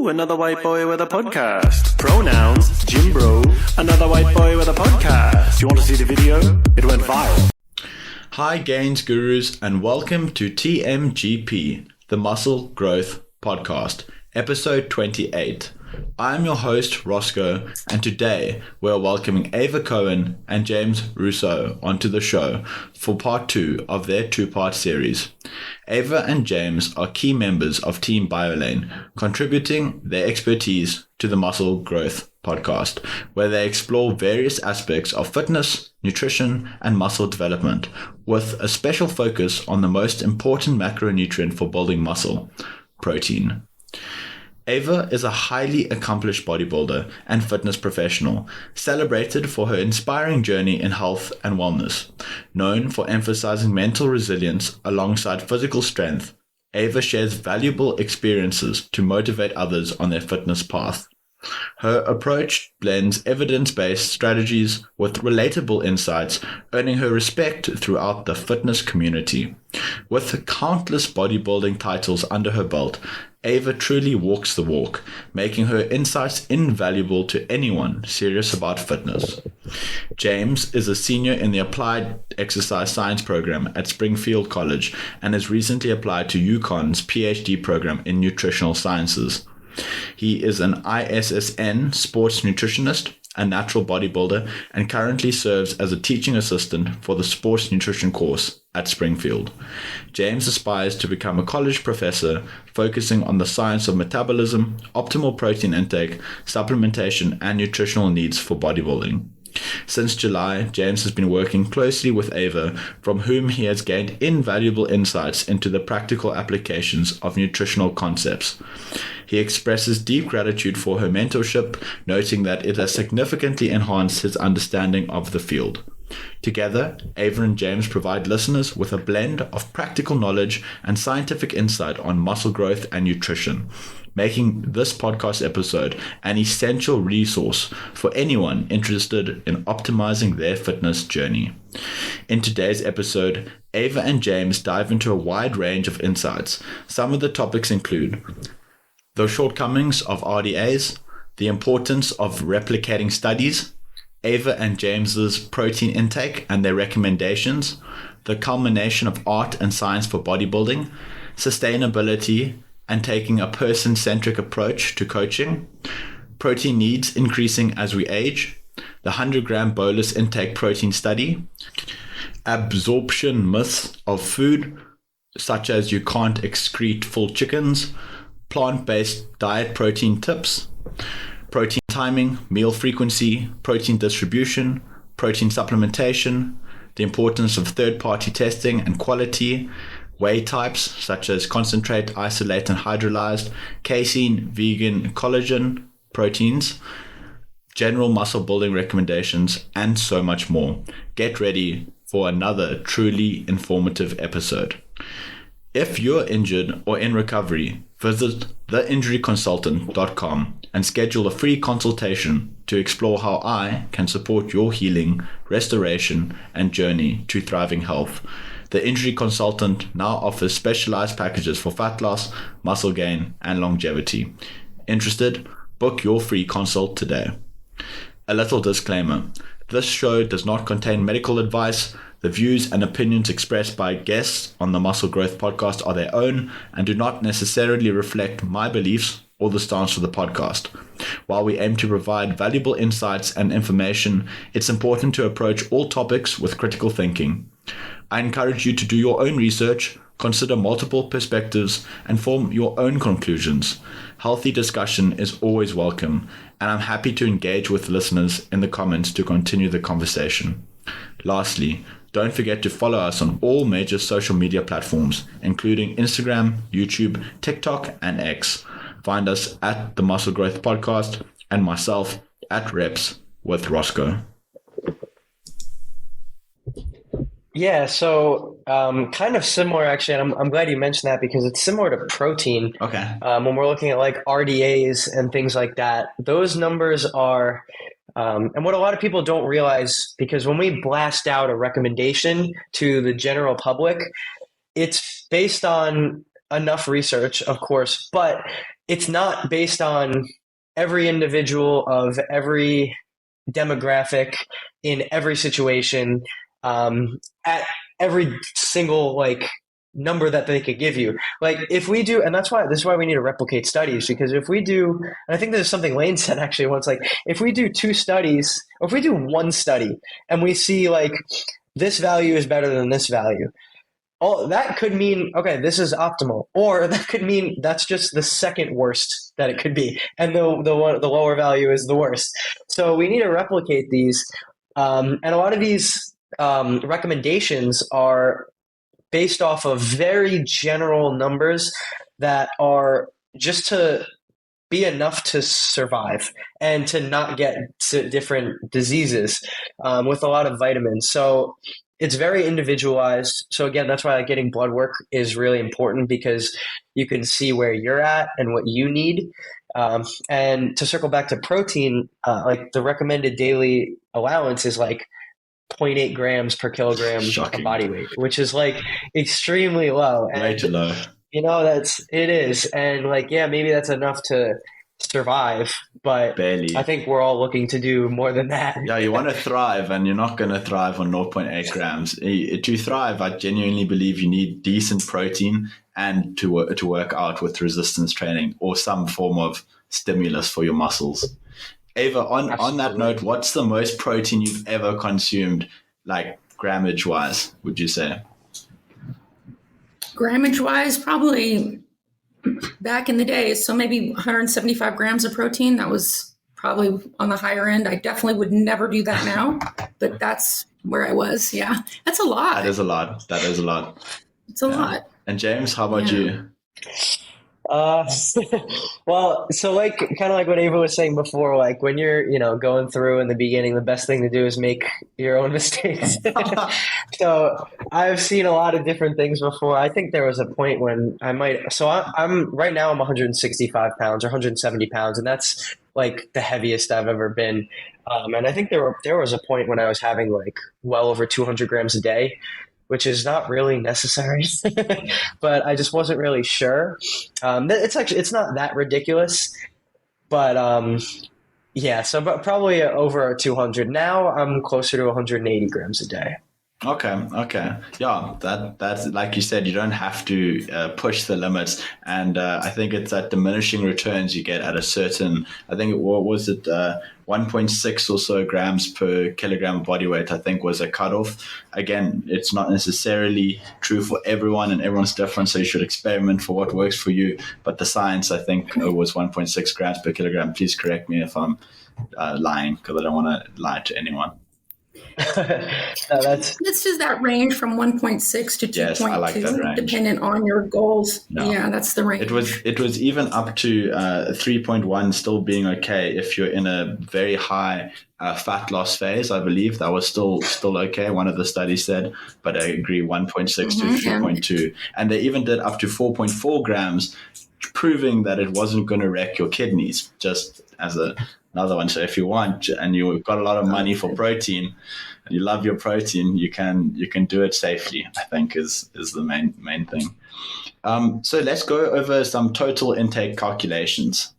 Ooh, another white boy with a podcast. Pronouns, Jim Bro. Another white boy with a podcast. You want to see the video? It went viral. Hi Gains Gurus and welcome to TMGP, the Muscle Growth Podcast, episode 28. I'm your host, Russo, and today we're welcoming Ava Cowan and James Russo onto the show for part 2 of their 2-part series. Ava and James are key members of Team Biolayne, contributing their expertise to the Muscle Growth Podcast, where they explore various aspects of fitness, nutrition, and muscle development, with a special focus on the most important macronutrient for building muscle, protein. Ava is a highly accomplished bodybuilder and fitness professional, celebrated for her inspiring journey in health and wellness. Known for emphasizing mental resilience alongside physical strength, Ava shares valuable experiences to motivate others on their fitness path. Her approach blends evidence-based strategies with relatable insights, earning her respect throughout the fitness community. With countless bodybuilding titles under her belt, Ava truly walks the walk, making her insights invaluable to anyone serious about fitness. James is a senior in the Applied Exercise Science program at Springfield College and has recently applied to UConn's PhD program in nutritional sciences. He is an ISSN sports nutritionist, a natural bodybuilder, and currently serves as a teaching assistant for the sports nutrition course at Springfield. James aspires to become a college professor, focusing on the science of metabolism, optimal protein intake, supplementation, and nutritional needs for bodybuilding. Since July, James has been working closely with Ava, from whom he has gained invaluable insights into the practical applications of nutritional concepts. He expresses deep gratitude for her mentorship, noting that it has significantly enhanced his understanding of the field. Together, Ava and James provide listeners with a blend of practical knowledge and scientific insight on muscle growth and nutrition, making this podcast episode an essential resource for anyone interested in optimizing their fitness journey. In today's episode, Ava and James dive into a wide range of insights. Some of the topics include the shortcomings of RDAs, the importance of replicating studies, Ava and James's protein intake and their recommendations, the culmination of art and science for bodybuilding, sustainability and taking a person-centric approach to coaching, protein needs increasing as we age, the 100-gram bolus intake protein study, absorption myths of food, such as you can't excrete full chickens, plant-based diet protein tips, protein timing, meal frequency, protein distribution, protein supplementation, the importance of third-party testing and quality, whey types such as concentrate, isolate, and hydrolyzed, casein, vegan, collagen, proteins, general muscle building recommendations, and so much more. Get ready for another truly informative episode. If you're injured or in recovery, visit theinjuryconsultant.com and schedule a free consultation to explore how I can support your healing, restoration, and journey to thriving health. The Injury Consultant now offers specialized packages for fat loss, muscle gain, and longevity. Interested? Book your free consult today. A little disclaimer. This show does not contain medical advice. The views and opinions expressed by guests on the Muscle Growth Podcast are their own and do not necessarily reflect my beliefs or the stance of the podcast. While we aim to provide valuable insights and information, it's important to approach all topics with critical thinking. I encourage you to do your own research, consider multiple perspectives, and form your own conclusions. Healthy discussion is always welcome, and I'm happy to engage with listeners in the comments to continue the conversation. Lastly, don't forget to follow us on all major social media platforms, including Instagram, YouTube, TikTok, and X. Find us at the Muscle Growth Podcast and myself at Reps with Roscoe. Yeah, so kind of similar actually, and I'm glad you mentioned that because it's similar to protein. Okay. When we're looking at like RDAs and things like that, those numbers are, and what a lot of people don't realize, because when we blast out a recommendation to the general public, it's based on enough research, of course, but it's not based on every individual of every demographic in every situation, at every single like number that they could give you. Like if we do, and this is why we need to replicate studies, because if we do, and I think there's something Lane said actually once, like if we do 2 studies, or if we do 1 study and we see like this value is better than this value, all that could mean, okay, this is optimal, or that could mean that's just the second worst that it could be, and the lower value is the worst. So we need to replicate these, and a lot of these recommendations are based off of very general numbers that are just to be enough to survive and to not get different diseases, with a lot of vitamins. So it's very individualized. So again, that's why like, getting blood work is really important, because you can see where you're at and what you need. And to circle back to protein, like the recommended daily allowance is like 0.8 grams per kilogram Shocking. of body weight, which is like extremely low. And, Way too low. it is. And like, yeah, maybe that's enough to survive, but Barely. I think we're all looking to do more than that. Yeah, you want to thrive, and you're not going to thrive on 0.8 grams. To thrive, I genuinely believe you need decent protein and to work out with resistance training or some form of stimulus for your muscles. Ava, on that note, what's the most protein you've ever consumed, like grammage wise, would you say? Grammage wise, probably back in the day, so maybe 175 grams of protein. That was probably on the higher end. I definitely would never do that now, but that's where I was. Yeah, that's a lot. That is a lot. It's a lot. And James, how about you? Well, so like kind of like what Ava was saying before, like when you're, going through in the beginning, the best thing to do is make your own mistakes. So I've seen a lot of different things before. I think there was a point when I'm right now I'm 165 pounds or 170 pounds, and that's like the heaviest I've ever been. And I think there was a point when I was having like well over 200 grams a day, which is not really necessary, but I just wasn't really sure. It's not that ridiculous, but yeah. So, but probably over 200. Now I'm closer to 180 grams a day. Okay. Yeah, that's like you said, you don't have to push the limits. And I think it's that diminishing returns you get at a certain, I think, what was it, 1.6 or so grams per kilogram of body weight, I think was a cutoff. Again, it's not necessarily true for everyone, and everyone's different, so you should experiment for what works for you. But the science, I think, was 1.6 grams per kilogram. Please correct me if I'm lying, because I don't want to lie to anyone. It's just that range from 1.6 to 2.2, yes, I like that range. Dependent on your goals. No. Yeah, that's the range. It was even up to 3.1 still being okay if you're in a very high fat loss phase. I believe that was still okay. One of the studies said, but I agree, 1.6 to 3.2, and they even did up to 4.4 grams, proving that it wasn't going to wreck your kidneys. Just as another one. So if you want and you've got a lot of money for protein and you love your protein, you can do it safely, I think is the main thing. So let's go over some total intake calculations.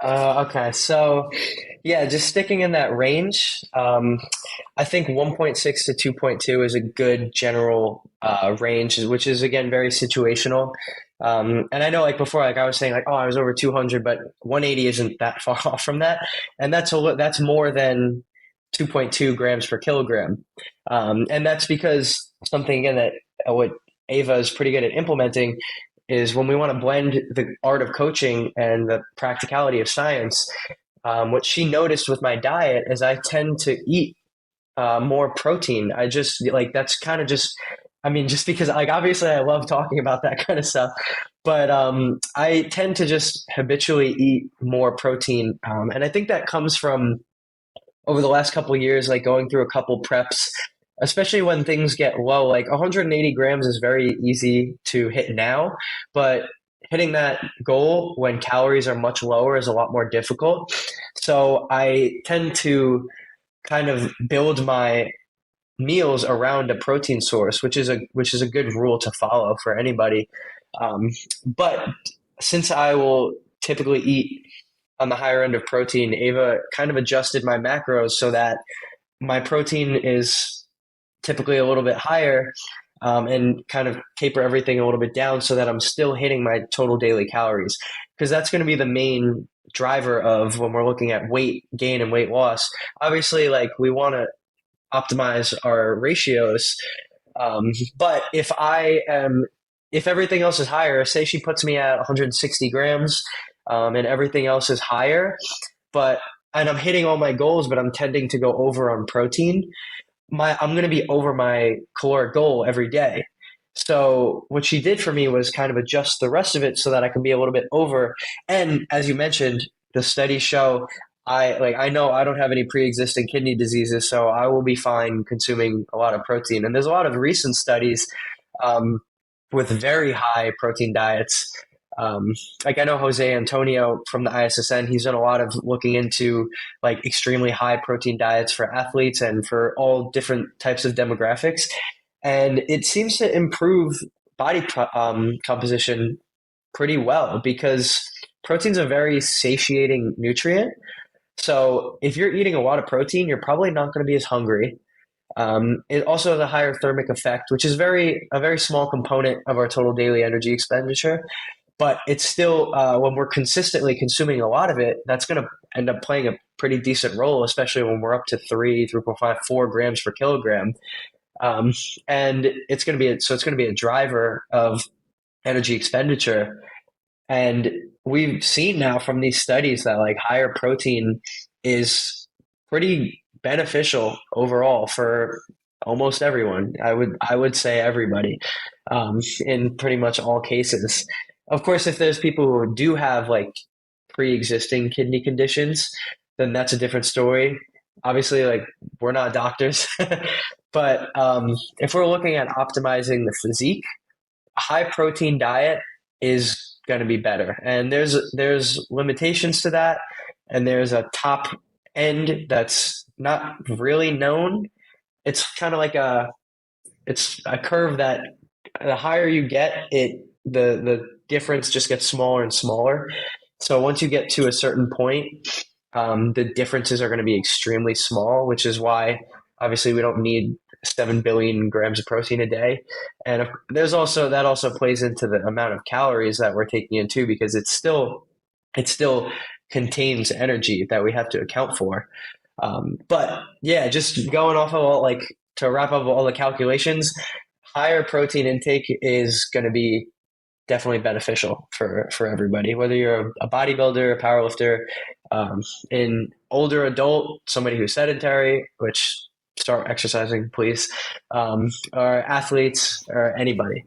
Okay, so yeah, just sticking in that range, I think 1.6 to 2.2 is a good general range, which is, again, very situational. And I know, like before, like I was saying, like, oh, I was over 200, but 180 isn't that far off from that, and that's more than 2.2 grams per kilogram, and that's because something, again, that what Ava is pretty good at implementing is when we want to blend the art of coaching and the practicality of science. What she noticed with my diet is I tend to eat more protein. I just like, that's kind of just, I mean, just because, like, obviously I love talking about that kind of stuff, but I tend to just habitually eat more protein. And I think that comes from over the last couple of years, like going through a couple preps, especially when things get low. Like 180 grams is very easy to hit now, but hitting that goal when calories are much lower is a lot more difficult. So I tend to kind of build my meals around a protein source, which is a good rule to follow for anybody. But since I will typically eat on the higher end of protein, Ava kind of adjusted my macros so that my protein is typically a little bit higher, and kind of taper everything a little bit down so that I'm still hitting my total daily calories. Because that's going to be the main driver of when we're looking at weight gain and weight loss. Obviously, like, we want to optimize our ratios. But if everything else is higher, say she puts me at 160 grams, and everything else is higher, and I'm hitting all my goals, but I'm tending to go over on protein, I'm going to be over my caloric goal every day. So what she did for me was kind of adjust the rest of it so that I can be a little bit over. And as you mentioned, the studies show I know I don't have any pre-existing kidney diseases, so I will be fine consuming a lot of protein. And there's a lot of recent studies with very high protein diets. Like, I know Jose Antonio from the ISSN, he's done a lot of looking into like extremely high protein diets for athletes and for all different types of demographics. And it seems to improve body composition pretty well, because protein's a very satiating nutrient. So if you're eating a lot of protein, you're probably not going to be as hungry. It also has a higher thermic effect, which is a very small component of our total daily energy expenditure. But it's still, when we're consistently consuming a lot of it, that's going to end up playing a pretty decent role, especially when we're up to 3.5, 4 grams per kilogram. And it's going to be a driver of energy expenditure. And we've seen now from these studies that like higher protein is pretty beneficial overall for almost everyone. I would say everybody, in pretty much all cases. Of course, if there's people who do have like pre-existing kidney conditions, then that's a different story. Obviously, like, we're not doctors, but if we're looking at optimizing the physique, a high protein diet is going to be better. And there's limitations to that, and there's a top end that's not really known. It's kind of like it's a curve that the higher you get, the difference just gets smaller and smaller. So once you get to a certain point, the differences are going to be extremely small, which is why obviously we don't need 7 billion grams of protein a day. And that also plays into the amount of calories that we're taking in too, because it still contains energy that we have to account for. But yeah, just going off of to wrap up all the calculations, higher protein intake is going to be definitely beneficial for everybody, whether you're a bodybuilder, a powerlifter, an older adult, somebody who's sedentary, which start exercising, please, or athletes, or anybody.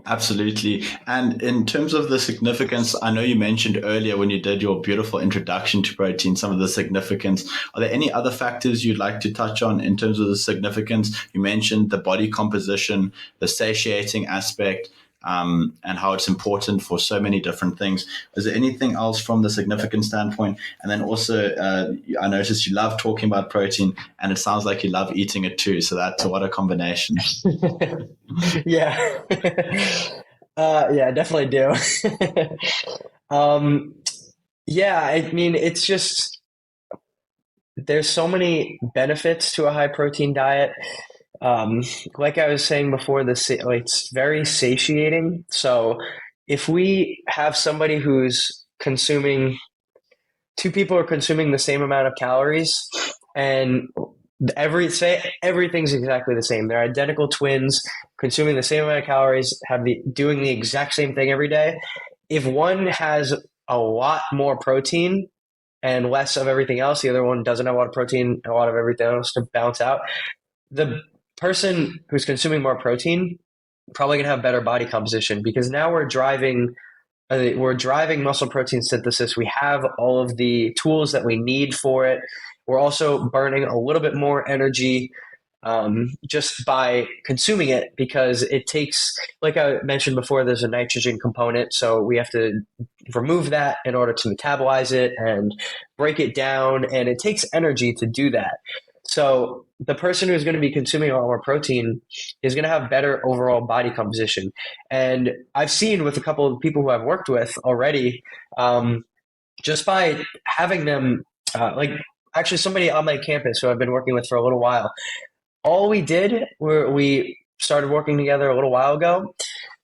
Absolutely. And in terms of the significance, I know you mentioned earlier when you did your beautiful introduction to protein, some of the significance. Are there any other factors you'd like to touch on in terms of the significance? You mentioned the body composition, the satiating aspect, and how it's important for so many different things. Is there anything else from the significant standpoint? And then also, I noticed you love talking about protein, and it sounds like you love eating it too. So what a combination. Yeah. Yeah, I definitely do. Yeah, I mean, it's just, there's so many benefits to a high protein diet. Like I was saying before, it's very satiating. So if we have somebody who's two people are consuming the same amount of calories, and everything's exactly the same. They're identical twins, consuming the same amount of calories, doing the exact same thing every day. If one has a lot more protein and less of everything else, the other one doesn't have a lot of protein and a lot of everything else to balance out, the person who's consuming more protein probably going to have better body composition, because now we're driving muscle protein synthesis. We have all of the tools that we need for it. We're also burning a little bit more energy just by consuming it, because it takes, like I mentioned before, there's a nitrogen component. So we have to remove that in order to metabolize it and break it down. And it takes energy to do that. So the person who's going to be consuming a lot more protein is going to have better overall body composition. And I've seen with a couple of people who I've worked with already, just by having them, like actually somebody on my campus who I've been working with for a little while, all we did were we started working together a little while ago.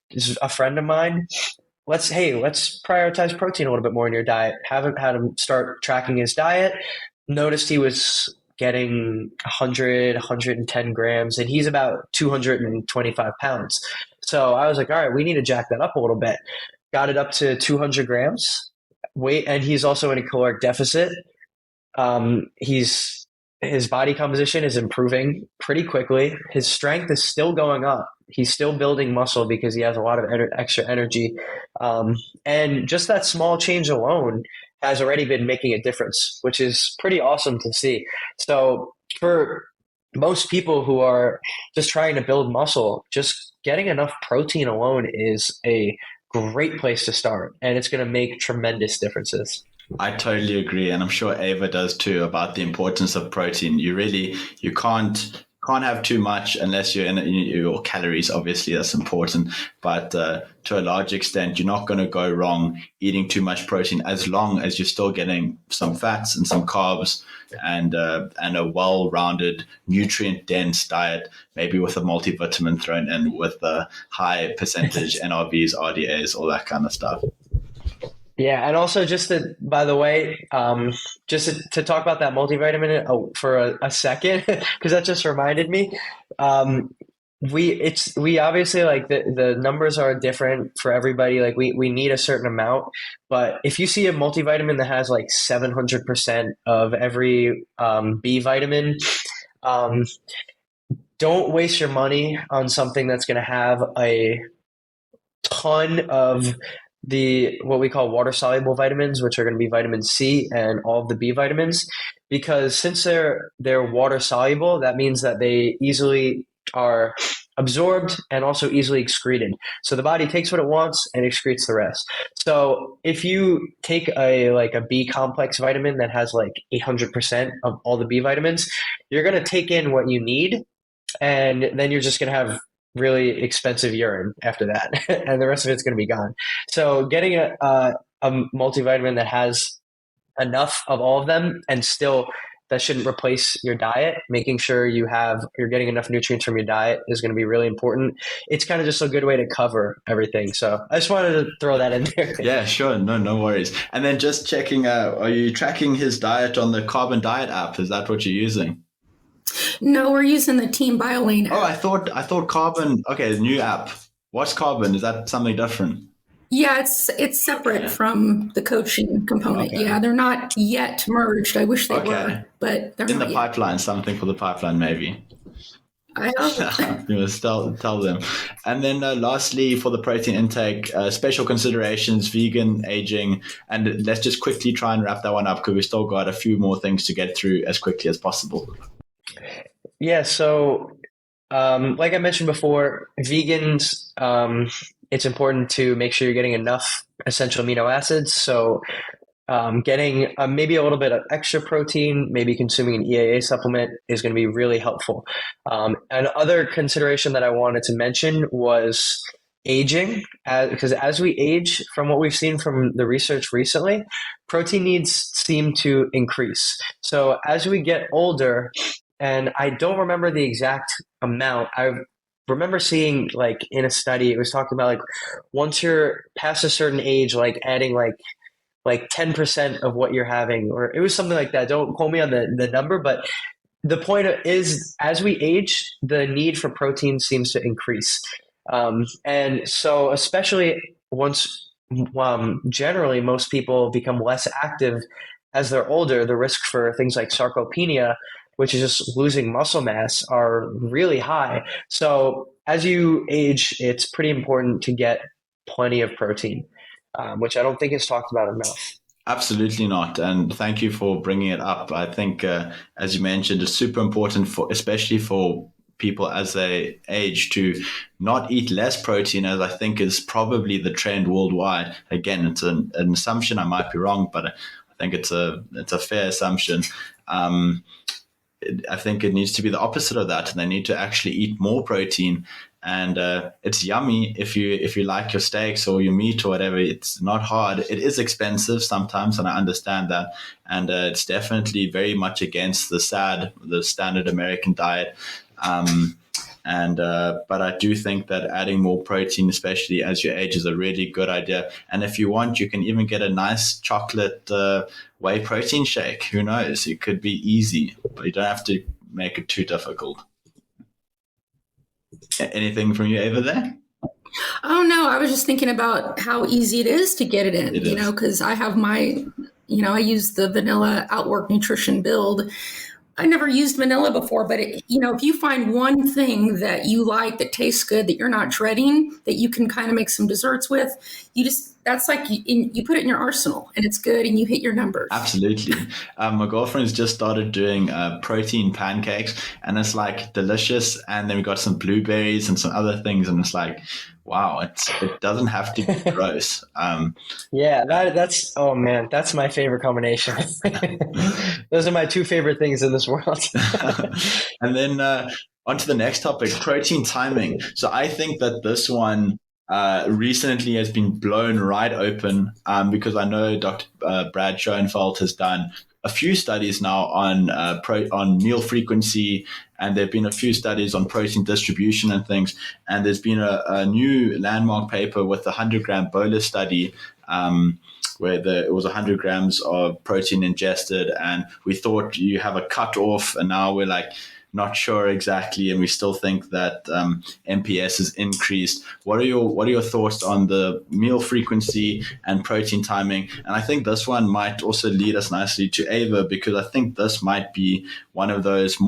This is a friend of mine. Let's prioritize protein a little bit more in your diet. Haven't had him start tracking his diet. Noticed he was getting 100, 110 grams, and he's about 225 pounds. So I was like, all right, we need to jack that up a little bit. Got it up to 200 grams weight, and he's also in a caloric deficit. His body composition is improving pretty quickly. His strength is still going up. He's still building muscle because he has a lot of extra energy. And just that small change alone has already been making a difference, which is pretty awesome to see. So for most people who are just trying to build muscle, just getting enough protein alone is a great place to start, and it's going to make tremendous differences. I totally agree, and I'm sure Ava does too, about the importance of protein. You can't have too much unless you're in your calories. Obviously, that's important, but to a large extent, you're not going to go wrong eating too much protein as long as you're still getting some fats and some carbs and a well-rounded, nutrient-dense diet, maybe with a multivitamin thrown in with a high percentage NRVs, RDAs, all that kind of stuff. Yeah, and also just by the way, just to talk about that multivitamin for a second, because that just reminded me. We obviously, like, the numbers are different for everybody. Like we need a certain amount, but if you see a multivitamin that has like 700% of every B vitamin, don't waste your money on something that's going to have a ton of what we call water soluble vitamins, which are going to be vitamin C and all of the B vitamins, because since they're water soluble, that means that they easily are absorbed and also easily excreted. So the body takes what it wants and excretes the rest. So if you take a B complex vitamin that has like 800% of all the B vitamins, you're going to take in what you need, and then you're just going to have really expensive urine after that, and the rest of it's going to be gone. So getting a multivitamin that has enough of all of them, and still that shouldn't replace your diet, making sure you're getting enough nutrients from your diet is going to be really important. It's kind of just a good way to cover everything. So I just wanted to throw that in there. Yeah, sure. No worries. And then just checking out, are you tracking his diet on the Carbon Diet app? Is that what you're using? No, we're using the Team Biolayne app. Oh, I thought Carbon. Okay, the new app. What's Carbon? Is that something different? Yeah, it's separate from the coaching component. Okay. Yeah, they're not yet merged. I wish they were, but they're in not the yet. pipeline. Something for the pipeline, maybe. I hope. You must tell them. And then lastly, for the protein intake, special considerations, vegan, aging, and let's just quickly try and wrap that one up because we've still got a few more things to get through as quickly as possible. Yeah, so like I mentioned before, vegans, it's important to make sure you're getting enough essential amino acids. So getting maybe a little bit of extra protein, maybe consuming an EAA supplement is going to be really helpful. Another consideration that I wanted to mention was aging, because as we age, from what we've seen from the research recently, protein needs seem to increase. So as we get older, and I don't remember the exact amount, I remember seeing like in a study, it was talking about like once you're past a certain age, like adding like 10% of what you're having, or it was something like that. Don't quote me on the number, but the point is, as we age, the need for protein seems to increase. And so especially once generally most people become less active as they're older, the risk for things like sarcopenia, which is just losing muscle mass, are really high. So as you age, it's pretty important to get plenty of protein, which I don't think is talked about enough. Absolutely not. And thank you for bringing it up. I think, as you mentioned, it's super important especially for people as they age, to not eat less protein, as I think is probably the trend worldwide. Again, it's an assumption. I might be wrong, but I think it's a fair assumption. I think it needs to be the opposite of that, and they need to actually eat more protein. And it's yummy if you like your steaks or your meat or whatever. It's not hard. It is expensive sometimes, and I understand that. And it's definitely very much against the standard American diet. But I do think that adding more protein, especially as you age, is a really good idea. And if you want, you can even get a nice chocolate whey protein shake. Who knows? It could be easy, but you don't have to make it too difficult. Anything from you, Ava, there? Oh, no, I was just thinking about how easy it is to get it in, because I have my, I use the vanilla Outwork Nutrition Build. I never used vanilla before, but if you find one thing that you like that tastes good, that you're not dreading, that you can kind of make some desserts with, that's like you put it in your arsenal and it's good and you hit your numbers. Absolutely. My girlfriend's just started doing protein pancakes, and it's like delicious. And then we got some blueberries and some other things, and it's like, wow, it doesn't have to be gross. That's oh man, that's my favorite combination. Those are my two favorite things in this world. And then on to the next topic, protein timing. So I think that this one recently has been blown right open because I know Dr. Brad Schoenfeld has done a few studies now on meal frequency, and there have been a few studies on protein distribution and things. And there's been a new landmark paper with the 100-gram bolus study where it was 100 grams of protein ingested, and we thought you have a cutoff, and now we're like not sure exactly, and we still think that MPS is increased. What are your thoughts on the meal frequency and protein timing? And I think this one might also lead us nicely to Ava, because I think this might be one of those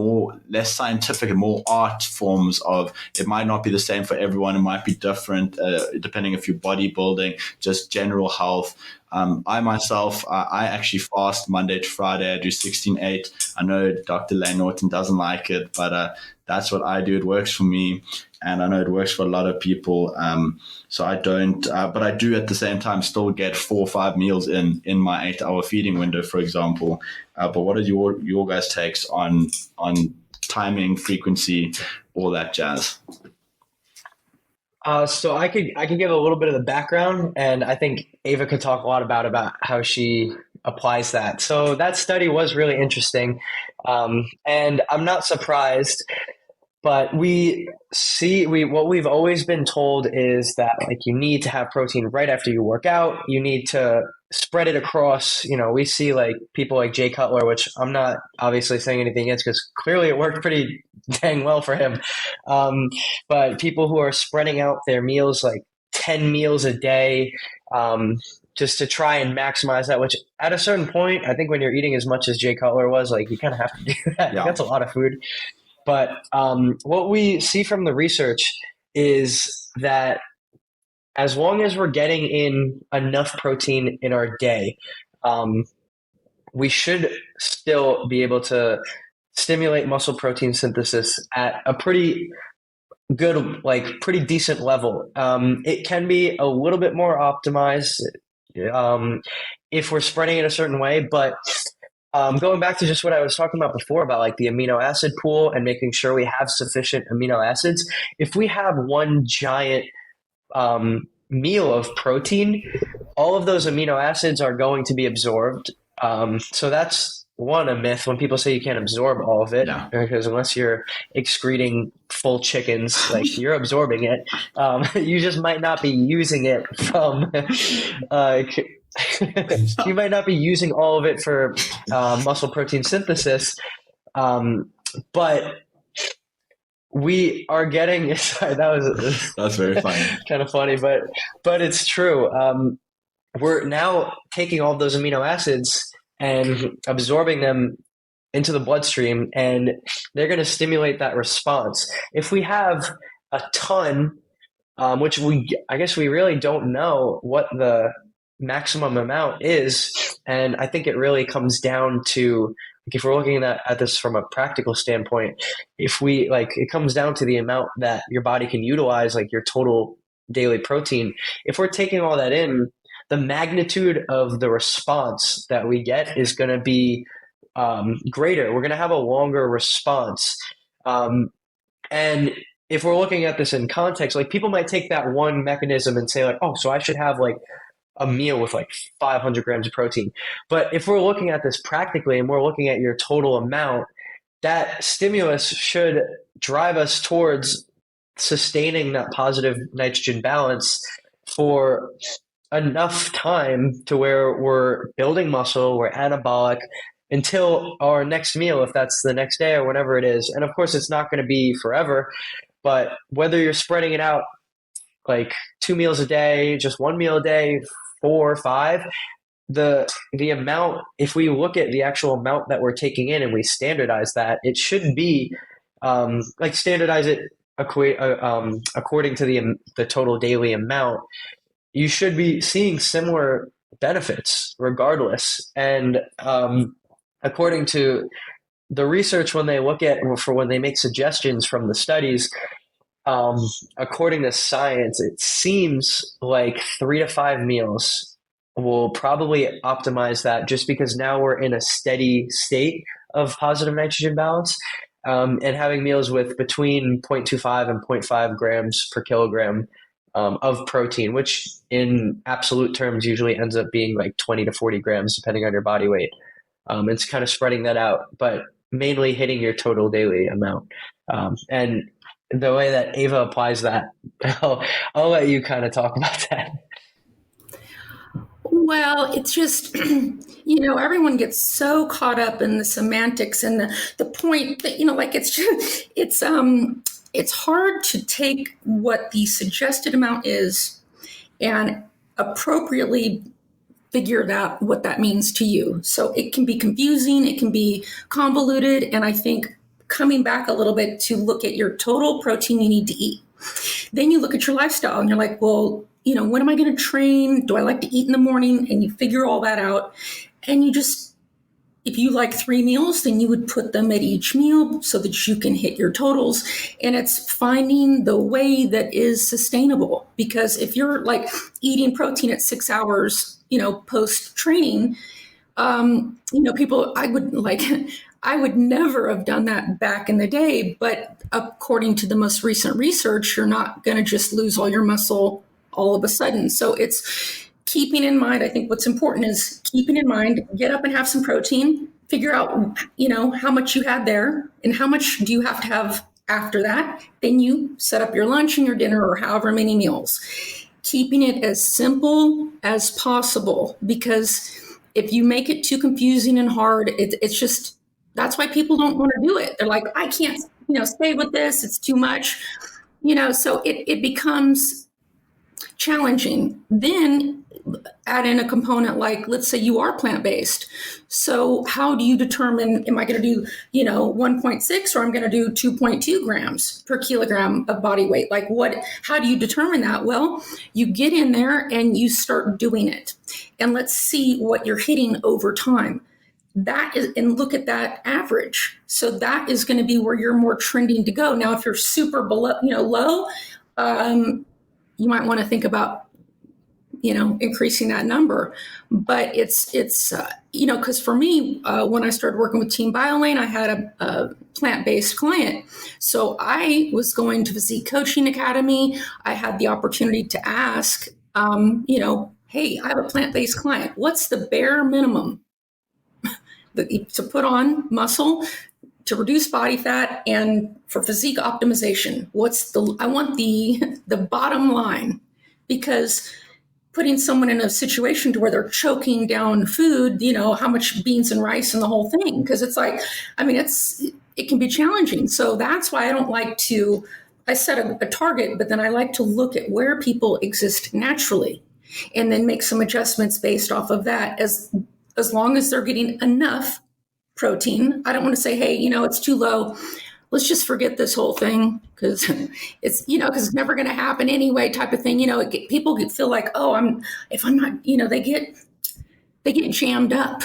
less scientific and more art forms of, it might not be the same for everyone. It might be different depending if you're bodybuilding, just general health. I myself, I actually fast Monday to Friday. I do 16/8. I know Dr. Lane Norton doesn't like it, but that's what I do. It works for me, and I know it works for a lot of people. So I don't, but I do at the same time still get 4 or 5 meals in my 8-hour feeding window, for example. But what are your guys' takes on timing, frequency, all that jazz? So I could give a little bit of the background, and I think Ava could talk a lot about how she applies that. So that study was really interesting, and I'm not surprised. But what we've always been told is that like you need to have protein right after you work out. You need to spread it across. We see like people like Jay Cutler, which I'm not obviously saying anything against because clearly it worked pretty dang well for him. But people who are spreading out their meals like 10 meals a day, just to try and maximize that, which at a certain point, I think when you're eating as much as Jay Cutler was, like you kind of have to do that. Yeah. That's a lot of food. But what we see from the research is that as long as we're getting in enough protein in our day, we should still be able to stimulate muscle protein synthesis at a pretty good, like pretty decent level. It can be a little bit more optimized if we're spreading it a certain way, but going back to just what I was talking about before about like the amino acid pool and making sure we have sufficient amino acids. If we have one giant meal of protein, all of those amino acids are going to be absorbed. So that's a myth when people say you can't absorb all of it, because unless you're excreting full chickens, like you're absorbing it. You just might not be using it from you might not be using all of it for muscle protein synthesis, but we are getting. Sorry, that's very funny. Kind of funny, but it's true. We're now taking all of those amino acids and absorbing them into the bloodstream, and they're going to stimulate that response. If we have a ton, which I guess we really don't know what the maximum amount is, and I think it really comes down to, if we're looking at this from a practical standpoint, it comes down to the amount that your body can utilize, like your total daily protein. If we're taking all that in, the magnitude of the response that we get is going to be greater. We're going to have a longer response. And if we're looking at this in context, like people might take that one mechanism and say like, oh, so I should have like a meal with like 500 grams of protein. But if we're looking at this practically and we're looking at your total amount, that stimulus should drive us towards sustaining that positive nitrogen balance for enough time to where we're building muscle, we're anabolic until our next meal, if that's the next day or whatever it is. And of course, it's not going to be forever, but whether you're spreading it out like 2 meals a day, just 1 meal a day, 4 or 5, the amount, if we look at the actual amount that we're taking in and we standardize that, it should be like standardize it according to the total daily amount. You should be seeing similar benefits regardless. And according to the research, when they make suggestions from the studies, according to science, it seems like 3 to 5 meals will probably optimize that, just because now we're in a steady state of positive nitrogen balance, and having meals with between 0.25 and 0.5 grams per kilogram of protein, which in absolute terms usually ends up being like 20 to 40 grams depending on your body weight. It's kind of spreading that out, but mainly hitting your total daily amount. And the way that Ava applies that, I'll let you kind of talk about that. Well, it's just, everyone gets so caught up in the semantics and the point that, like it's hard to take what the suggested amount is and appropriately figure out what that means to you. So it can be confusing, it can be convoluted, and I think coming back a little bit to look at your total protein you need to eat. Then you look at your lifestyle and you're like, well, when am I going to train? Do I like to eat in the morning? And you figure all that out. And you just, if you like 3 meals, then you would put them at each meal so that you can hit your totals. And it's finding the way that is sustainable. Because if you're like eating protein at 6 hours, post training, people, I would never have done that back in the day. But according to the most recent research, you're not going to just lose all your muscle all of a sudden. So it's keeping in mind, I think what's important is keeping in mind, get up and have some protein, figure out, how much you had there and how much do you have to have after that. Then you set up your lunch and your dinner or however many meals. Keeping it as simple as possible, because if you make it too confusing and hard, it's just, that's why people don't want to do it. They're like, I can't, stay with this. It's too much, so it becomes challenging. Then add in a component like, let's say you are plant-based. So how do you determine, am I going to do, 1.6 or I'm going to do 2.2 grams per kilogram of body weight? Like how do you determine that? Well, you get in there and you start doing it. And let's see what you're hitting over time. That is, and look at that average. So that is going to be where you're more trending to go. Now, if you're super below, low, you might want to think about, increasing that number. But it's because for me, when I started working with Team Biolayne, I had a plant-based client. So I was going to Physique Coaching Academy. I had the opportunity to ask, hey, I have a plant-based client. What's the bare minimum to put on muscle, to reduce body fat, and for physique optimization? I want the bottom line, because putting someone in a situation to where they're choking down food, how much beans and rice and the whole thing, because it's like, it can be challenging. So that's why I set a target, but then I like to look at where people exist naturally and then make some adjustments based off of that, as long as they're getting enough protein. I don't want to say, hey, it's too low. Let's just forget this whole thing because it's, because it's never going to happen anyway, type of thing. People feel like, oh, if I'm not, they get jammed up.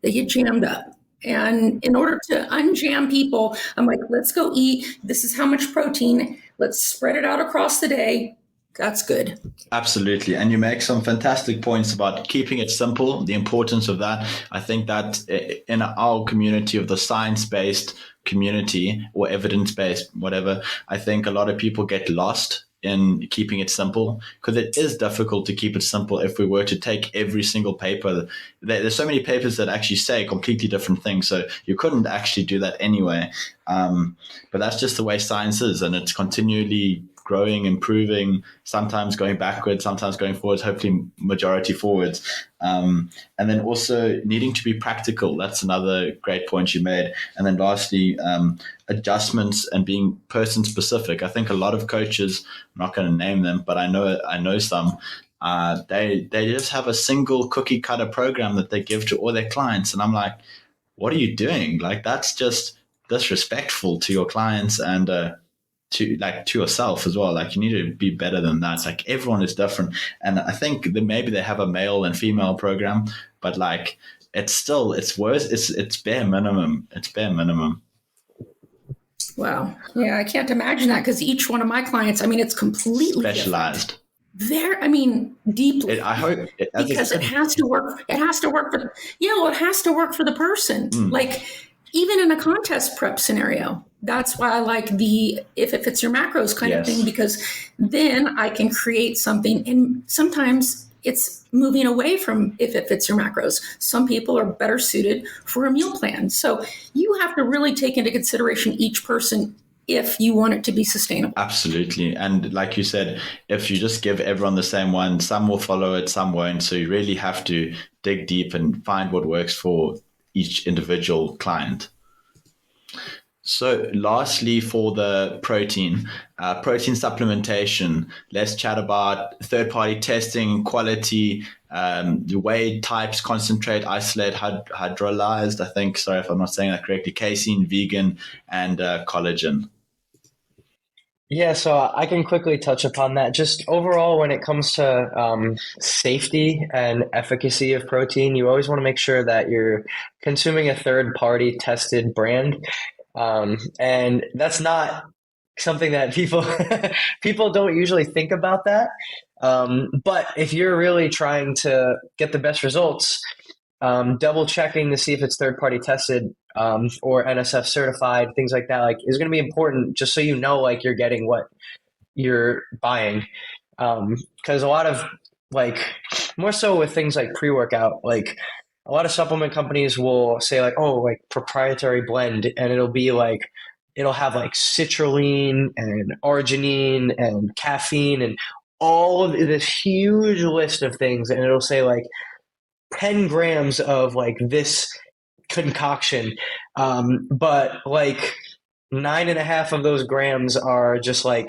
They get jammed up. And in order to unjam people, I'm like, let's go eat. This is how much protein. Let's spread it out across the day. That's good. Absolutely. And you make some fantastic points about keeping it simple, the importance of that. I think that in our community of the science-based community or evidence-based, whatever, I think a lot of people get lost in keeping it simple because it is difficult to keep it simple if we were to take every single paper. There's so many papers that actually say completely different things. So you couldn't actually do that anyway. But that's just the way science is, and it's continually growing, improving, sometimes going backwards, sometimes going forwards, hopefully majority forwards. And then also needing to be practical. That's another great point you made. And then lastly, adjustments and being person specific. I think a lot of coaches, I'm not going to name them, but I know some, they just have a single cookie cutter program that they give to all their clients. And I'm like, what are you doing? Like, that's just disrespectful to your clients and, to yourself as well. Like, you need to be better than that. Like, everyone is different. And I think that maybe they have a male and female program, but like, it's worse. It's bare minimum. It's bare minimum. Wow. Yeah, I can't imagine that because each one of my clients, I mean, it's completely Specialized. Deeply. I hope because it has to work. It has to work for, it has to work for the person. Like, even in a contest prep scenario, that's why I like the if it fits your macros kind of thing, because then I can create something. And sometimes it's moving away from if it fits your macros. Some people are better suited for a meal plan. So you have to really take into consideration each person if you want it to be sustainable. Absolutely. And like you said, if you just give everyone the same one, some will follow it, some won't. So you really have to dig deep and find what works for each individual client. So lastly, for the protein supplementation, let's chat about third-party testing, quality, the whey types, concentrate, isolate, hydrolyzed, I think, sorry if I'm not saying that correctly, casein, vegan, and collagen. Yeah, so I can quickly touch upon that. Just overall, when it comes to safety and efficacy of protein, you always want to make sure that you're consuming a third-party tested brand. And that's not something that people don't usually think about that. But if you're really trying to get the best results, double checking to see if it's third party tested or NSF certified, things like that, like, is going to be important, just so you know, like, you're getting what you're buying. Because a lot of, like, more so with things like pre-workout, like, a lot of supplement companies will say, like, oh, like, proprietary blend, and it'll be like, it'll have like citrulline and arginine and caffeine and all of this huge list of things, and it'll say like 10 grams of like this concoction, but like 9.5 of those grams are just like,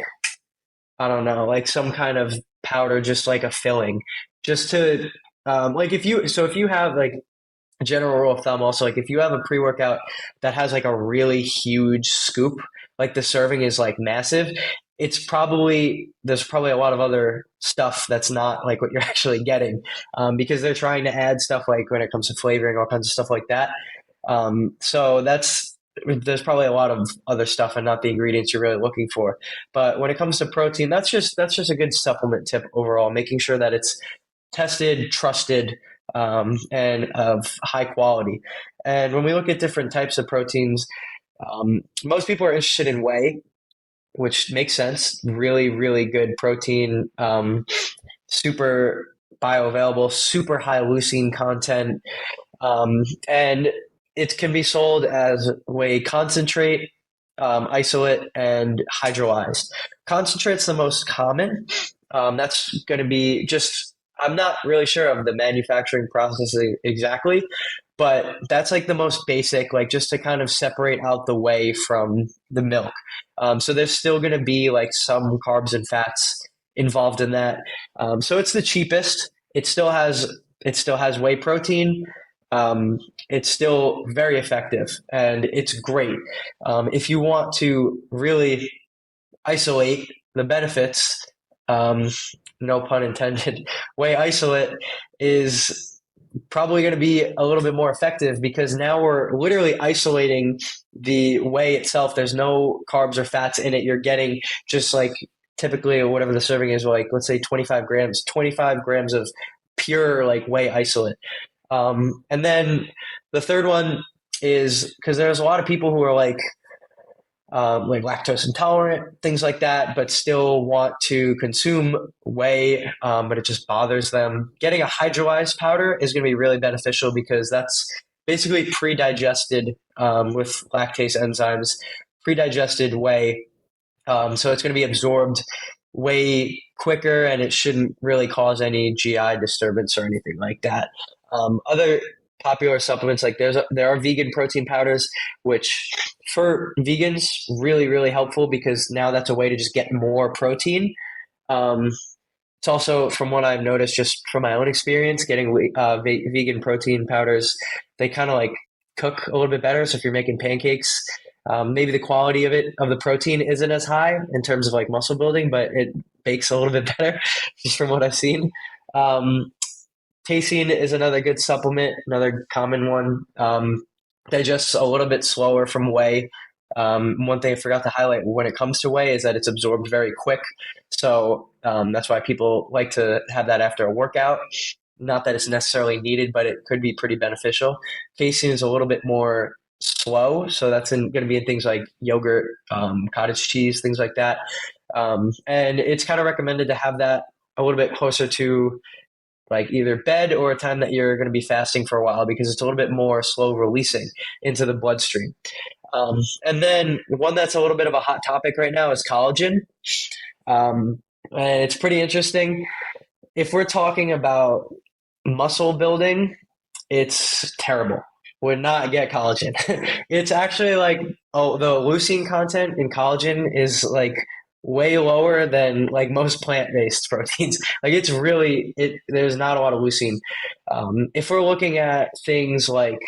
I don't know, like some kind of powder, just like a filling, just to like, if you have, like, a general rule of thumb also, like, if you have a pre-workout that has like a really huge scoop, like the serving is like massive, there's probably a lot of other stuff that's not like what you're actually getting, because they're trying to add stuff, like when it comes to flavoring, all kinds of stuff like that. So there's probably a lot of other stuff and not the ingredients you're really looking for. But when it comes to protein, that's just a good supplement tip overall, making sure that it's tested, trusted, and of high quality. And when we look at different types of proteins, most people are interested in whey, which makes sense. Really, really good protein, super bioavailable, super high leucine content, and it can be sold as whey concentrate, isolate, and hydrolyzed. Concentrate's the most common. That's going to be just, I'm not really sure of the manufacturing process exactly, but that's like the most basic, like, just to kind of separate out the whey from the milk. So there's still going to be like some carbs and fats involved in that. So it's the cheapest. It still has whey protein. It's still very effective, and it's great. If you want to really isolate the benefits, no pun intended, whey isolate is probably going to be a little bit more effective, because now we're literally isolating the whey itself. There's no carbs or fats in it. You're getting just like typically, or whatever the serving is, like let's say 25 grams of pure like whey isolate. And then the third one is because there's a lot of people who are like lactose intolerant, things like that, but still want to consume whey, but it just bothers them. Getting a hydrolyzed powder is going to be really beneficial because that's basically pre-digested with lactase enzymes, pre-digested whey. So it's going to be absorbed way quicker, and it shouldn't really cause any GI disturbance or anything like that. Other popular supplements, like there are vegan protein powders, which for vegans really, really helpful because now that's a way to just get more protein. It's also, from what I've noticed, just from my own experience, getting vegan protein powders, they kind of like cook a little bit better. So if you're making pancakes, maybe the quality of the protein isn't as high in terms of like muscle building, but it bakes a little bit better just from what I've seen. Casein is another good supplement, another common one. Digests a little bit slower from whey. One thing I forgot to highlight when it comes to whey is that it's absorbed very quick. So that's why people like to have that after a workout. Not that it's necessarily needed, but it could be pretty beneficial. Casein is a little bit more slow. So that's going to be in things like yogurt, cottage cheese, things like that. And it's kind of recommended to have that a little bit closer to like either bed or a time that you're going to be fasting for a while because it's a little bit more slow releasing into the bloodstream. And then one that's a little bit of a hot topic right now is collagen. And it's pretty interesting. If we're talking about muscle building, it's terrible. Would not get collagen. It's actually like, the leucine content in collagen is like way lower than like most plant-based proteins. Like it's really, there's not a lot of leucine. If we're looking at things like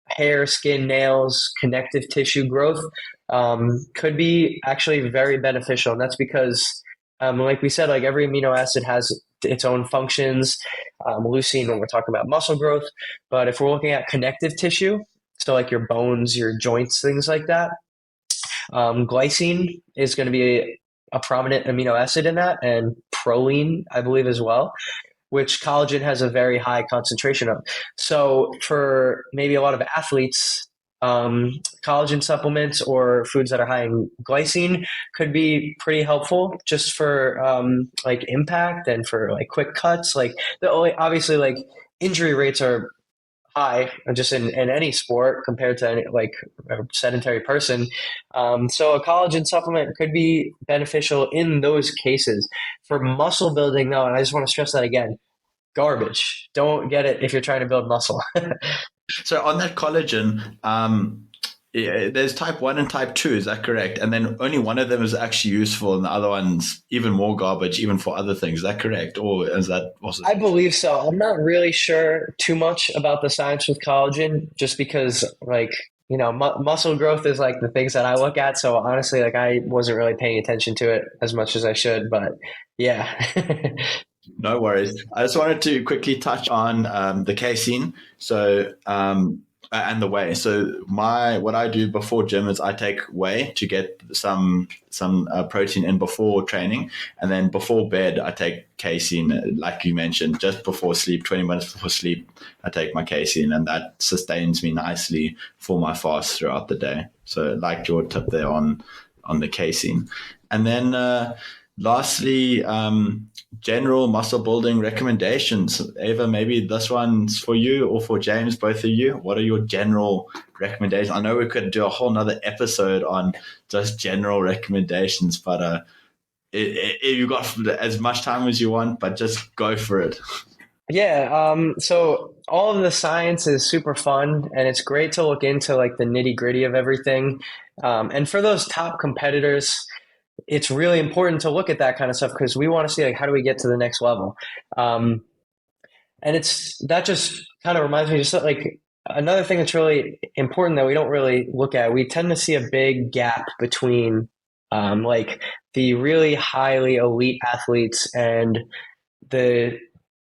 hair, skin, nails, connective tissue growth, could be actually very beneficial. And that's because, like we said, like every amino acid has its own functions. Leucine when we're talking about muscle growth, but if we're looking at connective tissue, so like your bones, your joints, things like that, glycine is going to be a prominent amino acid in that, and proline, I believe, as well, which collagen has a very high concentration of. So for maybe a lot of athletes, collagen supplements or foods that are high in glycine could be pretty helpful just for like impact and for like quick cuts. Like obviously like injury rates are high just in any sport compared to like a sedentary person. So a collagen supplement could be beneficial in those cases. For muscle building though, and I just want to stress that again, garbage. Don't get it if you're trying to build muscle. So on that collagen, there's type 1 and type 2, is that correct? And then only one of them is actually useful and the other one's even more garbage, even for other things. Is that correct? Or is that also? I believe so. I'm not really sure too much about the science with collagen just because like, muscle growth is like the things that I look at. So honestly, like I wasn't really paying attention to it as much as I should, but yeah. No worries. I just wanted to quickly touch on the casein. So, and the whey. So what I do before gym is I take whey to get some protein in before training, and then before bed I take casein, like you mentioned, just before sleep, 20 minutes before sleep, I take my casein, and that sustains me nicely for my fast throughout the day. So like your tip there on the casein. And then lastly, general muscle building recommendations. Ava, maybe this one's for you or for James, both of you. What are your general recommendations? I know we could do a whole nother episode on just general recommendations, but you've got as much time as you want, but just go for it. Yeah. So all of the science is super fun, and it's great to look into like the nitty gritty of everything. And for those top competitors, it's really important to look at that kind of stuff because we want to see like how do we get to the next level. And that just kind of reminds me just like another thing that's really important that we don't really look at. We tend to see a big gap between like the really highly elite athletes and the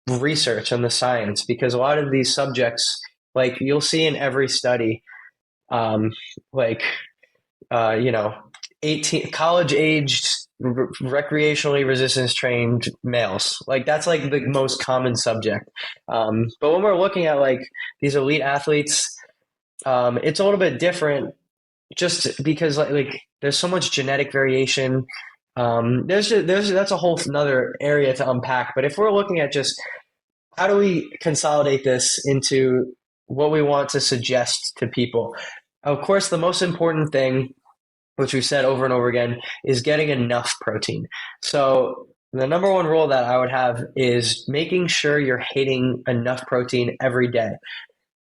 research and the science, because a lot of these subjects, like you'll see in every study, 18 college aged recreationally resistance trained males. Like that's like the most common subject. But when we're looking at like these elite athletes, it's a little bit different just because like there's so much genetic variation. That's a whole another area to unpack. But if we're looking at just how do we consolidate this into what we want to suggest to people? Of course, the most important thing, which we've said over and over again, is getting enough protein. So the number one rule that I would have is making sure you're hitting enough protein every day.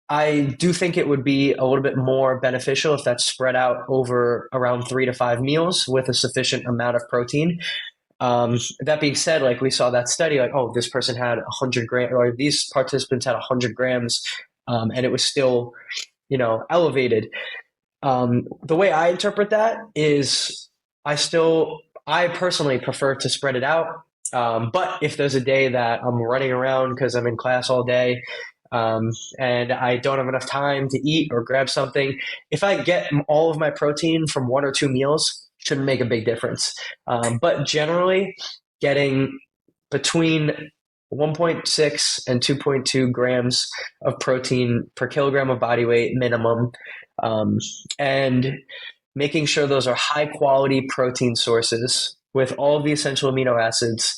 I do think it would be a little bit more beneficial if that's spread out over around 3 to 5 meals with a sufficient amount of protein. That being said, like we saw that study, like, oh, this person had 100 grams, or these participants had 100 grams, and it was still, elevated. The way I interpret that is I personally prefer to spread it out. But if there's a day that I'm running around because I'm in class all day, and I don't have enough time to eat or grab something, if I get all of my protein from 1 or 2 meals, shouldn't make a big difference. But generally, getting between 1.6 and 2.2 grams of protein per kilogram of body weight minimum, and making sure those are high quality protein sources with all of the essential amino acids,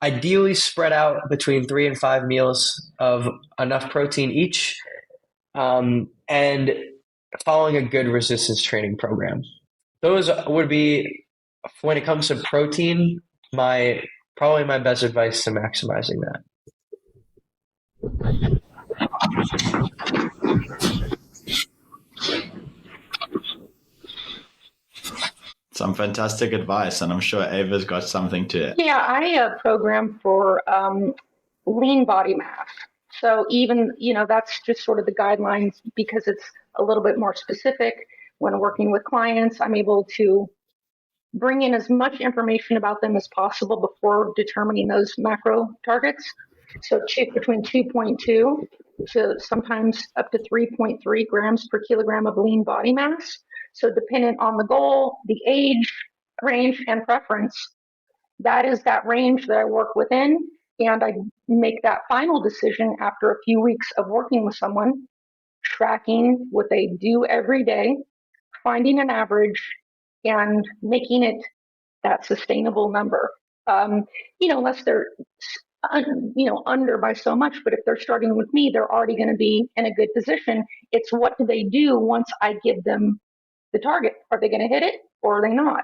ideally spread out between 3 and 5 meals of enough protein each, and following a good resistance training program. Those would be, when it comes to protein, probably my best advice to maximizing that. Some fantastic advice, and I'm sure Ava's got something to it. Yeah, I program for lean body mass. So even, that's just sort of the guidelines because it's a little bit more specific. When working with clients, I'm able to bring in as much information about them as possible before determining those macro targets. So between 2.2 to sometimes up to 3.3 grams per kilogram of lean body mass. So dependent on the goal, the age range, and preference, that is that range that I work within. And I make that final decision after a few weeks of working with someone, tracking what they do every day, finding an average, and making it that sustainable number. Unless they're, under by so much, but if they're starting with me, they're already going to be in a good position. It's what do they do once I give them the target? Are they going to hit it or are they not?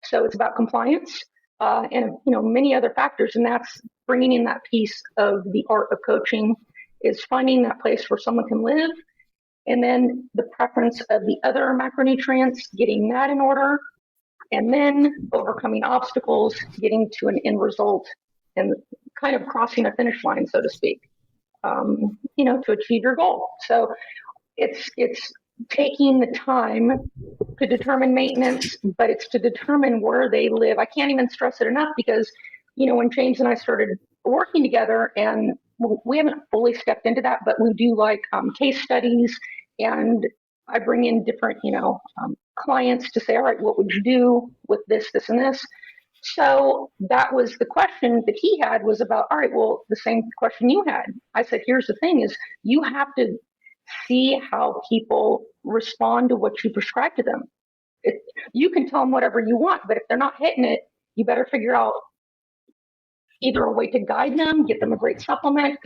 So it's about compliance and many other factors, and that's bringing in that piece of the art of coaching, is finding that place where someone can live, and then the preference of the other macronutrients, getting that in order, and then overcoming obstacles, getting to an end result, and kind of crossing a finish line, so to speak, to achieve your goal. So it's taking the time to determine maintenance, but it's to determine where they live. I can't even stress it enough because, when James and I started working together, and we haven't fully stepped into that, but we do like case studies, and I bring in different, clients to say, all right, what would you do with this, this, and this? So that was the question that he had, was about, all right, well, the same question you had. I said, here's the thing is you have to see how people respond to what you prescribe to them. You can tell them whatever you want, but if they're not hitting it, you better figure out either a way to guide them, get them a great supplement,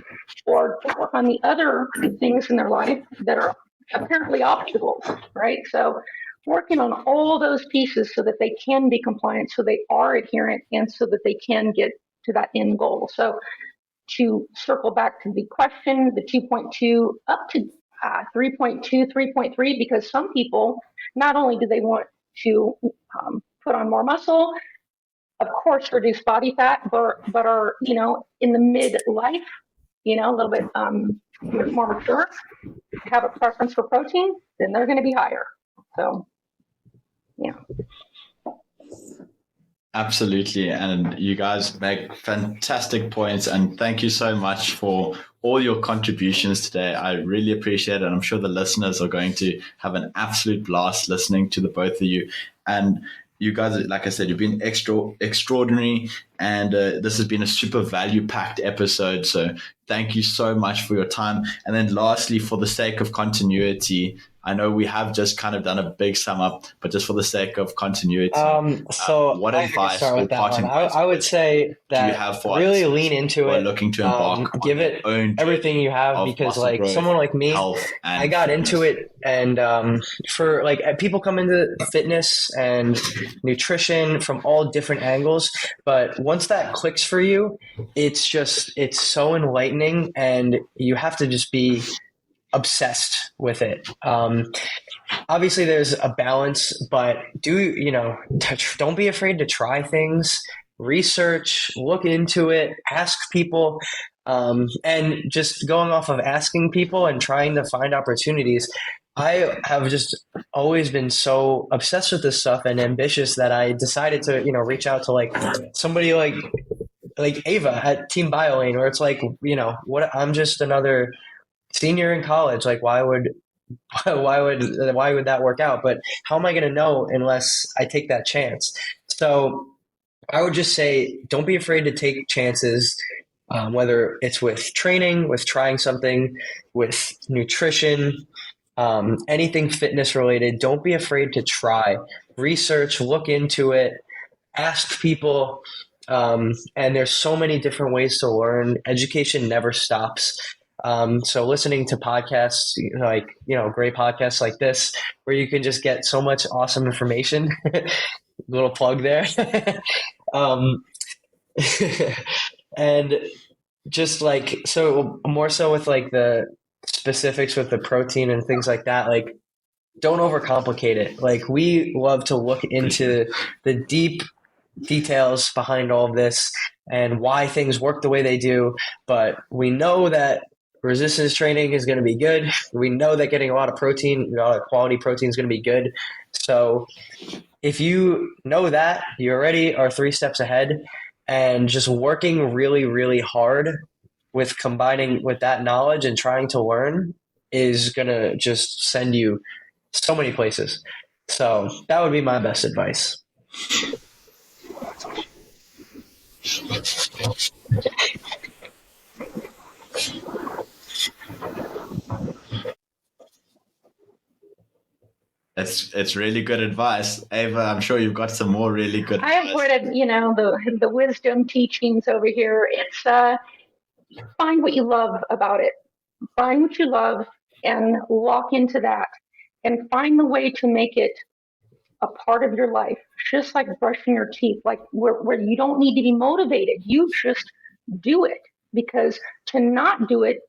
or work on the other things in their life that are apparently obstacles, right? So working on all those pieces so that they can be compliant, so they are adherent, and so that they can get to that end goal. So to circle back to the question, the 2.2 up to 3.2, 3.3, because some people, not only do they want to put on more muscle, of course, reduce body fat, but are, in the midlife, a little bit more mature, have a preference for protein, then they're going to be higher. So, yeah. Absolutely. And you guys make fantastic points. And thank you so much for all your contributions today. I really appreciate it. I'm sure the listeners are going to have an absolute blast listening to the both of you. And you guys, like I said, you've been extraordinary, and this has been a super value-packed episode. So thank you so much for your time. And then lastly, for the sake of continuity, I know we have just kind of done a big sum up, but just for the sake of continuity, so what I can advice start or with that one. parting words I would say that do you have for really us lean into who are it. looking to embark Give on it their own everything you have, of because muscle like growth, someone like me, health, and I got fitness? into it, and for like people come into fitness and nutrition from all different angles, but once that clicks for you, it's so enlightening, and you have to just be obsessed with it. Obviously there's a balance, but don't be afraid to try things, research, look into it, ask people, and just going off of asking people and trying to find opportunities. I have just always been so obsessed with this stuff and ambitious that I decided to, reach out to like somebody like Ava at Team Biolayne, where it's like, what, I'm just another senior in college. Like, why would that work out? But how am I going to know unless I take that chance? So I would just say, don't be afraid to take chances, whether it's with training, with trying something, with nutrition, anything fitness related. Don't be afraid to try, research, look into it, ask people. And there's so many different ways to learn. Education never stops. So listening to podcasts, great podcasts like this, where you can just get so much awesome information. Little plug there. And just like, so more so with like the specifics with the protein and things like that, like don't overcomplicate it. Like we love to look into the deep details behind all of this and why things work the way they do. But we know that resistance training is going to be good. We know that getting a lot of protein, a lot of quality protein is going to be good. So if you know that, you already are 3 steps ahead, and just working really, really hard with combining with that knowledge and trying to learn is going to just send you so many places. So that would be my best advice. It's really good advice. Ava, I'm sure you've got some more really good I have read, the wisdom teachings over here. It's find what you love about it. Find what you love and lock into that, and find the way to make it a part of your life, just like brushing your teeth, like where you don't need to be motivated. You just do it, because to not do it,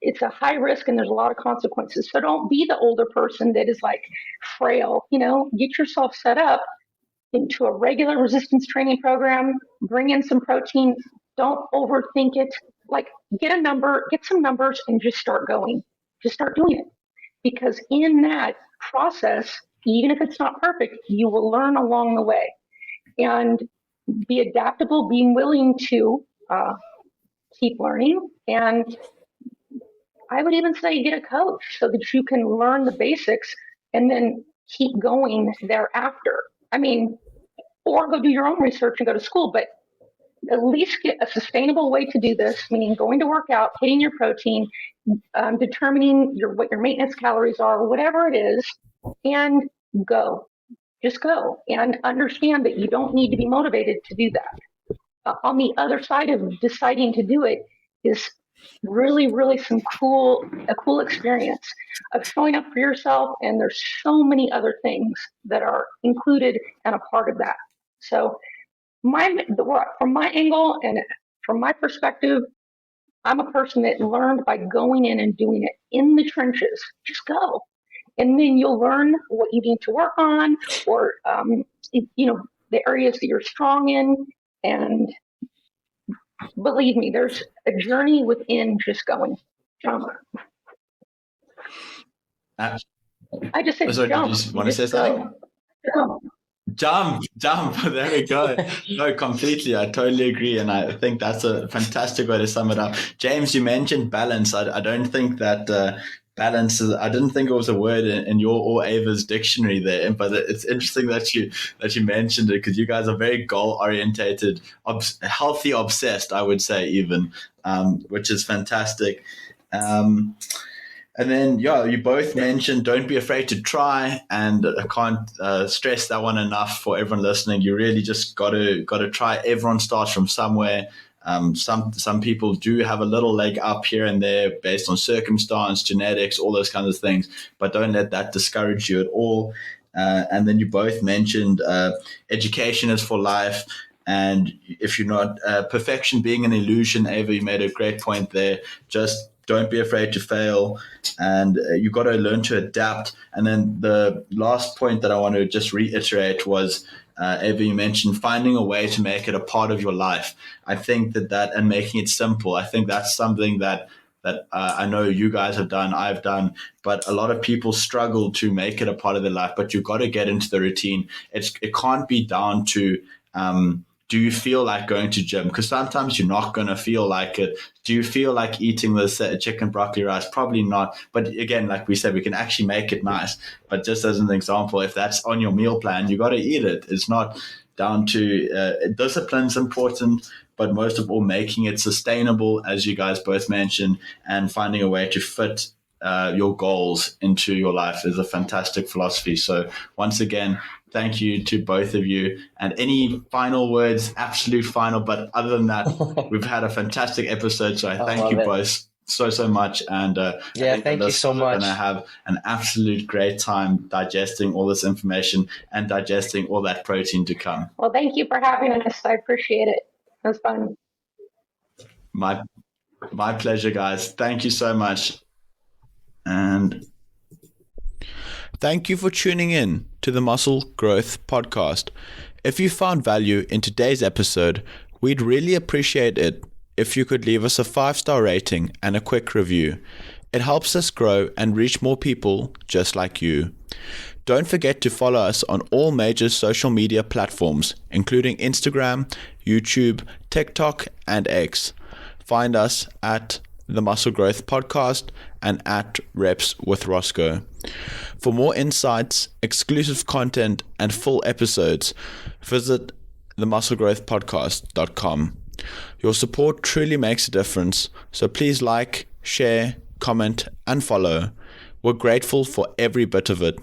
it's a high risk and there's a lot of consequences. So don't be the older person that is like frail. Get yourself set up into a regular resistance training program, bring in some protein. Don't overthink it. Like get some numbers and just start going. Just start doing it. Because in that process, even if it's not perfect, you will learn along the way. And be adaptable, being willing to keep learning. And I would even say get a coach so that you can learn the basics and then keep going thereafter. I mean, or go do your own research and go to school, but at least get a sustainable way to do this, meaning going to work out, hitting your protein, determining what your maintenance calories are, whatever it is, and go. Just go and understand that you don't need to be motivated to do that. On the other side of deciding to do it is really, really a cool experience of showing up for yourself. And there's so many other things that are included and a part of that. So from my angle and from my perspective, I'm a person that learned by going in and doing it in the trenches. Just go. And then you'll learn what you need to work on, or, the areas that you're strong in. And believe me, there's a journey within just going. Jump. I just said jump. Did you want to say something? Jump. There we go. No, completely. I totally agree. And I think that's a fantastic way to sum it up. James, you mentioned balance. I don't think that balance. I didn't think it was a word in your or Ava's dictionary there, but it's interesting that you mentioned it, because you guys are very goal orientated, healthy obsessed, I would say even, which is fantastic. And then, you both mentioned don't be afraid to try, and I can't stress that one enough for everyone listening. You really just got to try. Everyone starts from somewhere. Some people do have a little leg up here and there based on circumstance, genetics, all those kinds of things, but don't let that discourage you at all. And then you both mentioned education is for life. And if you're not, perfection being an illusion, Ava, you made a great point there. Just don't be afraid to fail, and you got to learn to adapt. And then the last point that I want to just reiterate was, Ava, you mentioned finding a way to make it a part of your life. I think that and making it simple, I think that's something that I know you guys have done, I've done, but a lot of people struggle to make it a part of their life. But you've got to get into the routine. It can't be down to do you feel like going to gym? Because sometimes you're not going to feel like it. Do you feel like eating this chicken broccoli rice? Probably not. But again, like we said, we can actually make it nice. But just as an example, if that's on your meal plan, you got to eat it. It's not down to discipline's important, but most of all, making it sustainable, as you guys both mentioned, and finding a way to fit your goals into your life is a fantastic philosophy. So once again, thank you to both of you. And any final words, absolute final, but other than that, we've had a fantastic episode. So I thank you both so much. And thank you so much. And I have an absolute great time digesting all this information and digesting all that protein to come. Well, thank you for having us. I appreciate it. It was fun. My pleasure, guys. Thank you so much. And thank you for tuning in to the Muscle Growth Podcast. If you found value in today's episode, we'd really appreciate it if you could leave us a 5-star rating and a quick review. It helps us grow and reach more people just like you. Don't forget to follow us on all major social media platforms, including Instagram, YouTube, TikTok, and X. Find us at the Muscle Growth Podcast and at Reps with Roscoe. For more insights, exclusive content, and full episodes, visit themusclegrowthpodcast.com. Your support truly makes a difference, so please like, share, comment, and follow. We're grateful for every bit of it.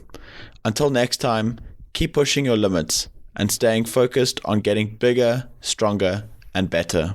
Until next time, keep pushing your limits and staying focused on getting bigger, stronger, and better.